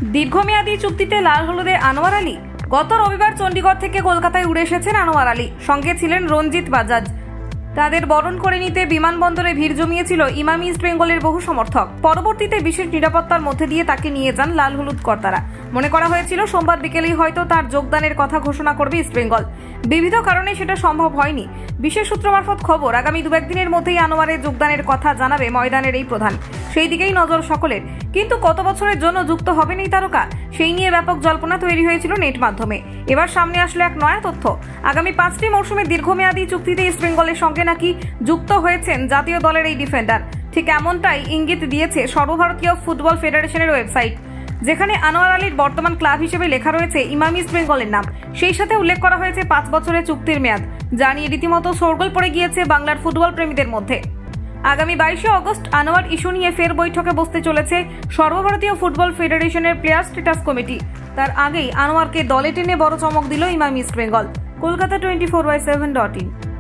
দীর্ঘমেয়াদী চুক্তিতে লাল হলুদে আনোয়ার আলী। গত রবিবার চণ্ডীগড় থেকে কলকাতায় উড়ে এসেছেন আনোয়ার আলী, সঙ্গে ছিলেন রঞ্জিত বাজাজ। তাদের বরণ করে নিতে বিমানবন্দরে ভিড় জমিয়েছিল ইমামি ইস্ট বেঙ্গলের বহু সমর্থক। পরবর্তীতে বিশেষ নিরাপত্তার মধ্যে দিয়ে তাকে নিয়ে যান লাল হলুদ কর্তারা। মনে করা হয়েছিল সোমবার বিকেলেই হয়তো তার যোগদানের কথা ঘোষণা করবে ইস্ট বেঙ্গল। বিবিধ কারণে সেটা সম্ভব হয়নি। বিশেষ সূত্র মারফত খবর, আগামী 2-1 দিনের মধ্যেই আনোয়ারের যোগদানের কথা জানাবে ময়দানের এই প্রধান। সেই দিকেই নজর সকলের। কিন্তু কত বছরের জন্য যুক্ত হবেন এই তারকা, সেই নিয়ে ব্যাপক জল্পনা তৈরি হয়েছিল নেট মাধ্যমে। এবার সামনে আসলো এক নয়া তথ্য। আগামী 5টি মৌসুমে দীর্ঘমেয়াদী চুক্তিতে ইস্ট বেঙ্গলের সঙ্গে নাকি যুক্ত হয়েছেন জাতীয় দলের এই ডিফেন্ডার। ঠিক এমনটাই ইঙ্গিত দিয়েছে সর্বভারতীয় ফুটবল ফেডারেশনের ওয়েবসাইট, যেখানে আনোয়ার আলীর বর্তমান ক্লাব হিসেবে লেখা রয়েছে ইমামি ইস্ট বেঙ্গলের নাম। সেই সাথে উল্লেখ করা হয়েছে 5 বছরের চুক্তির মেয়াদ, যা নিয়ে রীতিমতো শোরগোল পড়ে গিয়েছে বাংলার ফুটবল প্রেমীদের মধ্যে। আগামী 22শে অগস্ট আনোয়ার ইস্যু নিয়ে ফের বৈঠকে বসতে চলেছে সর্বভারতীয় ফুটবল ফেডারেশনের প্লেয়ার স্ট্যাটাস কমিটি। তার আগেই আনোয়ারকে দলে টেনে বড় চমক দিল ইমামি ইস্ট বেঙ্গল। কলকাতা 24/7.in।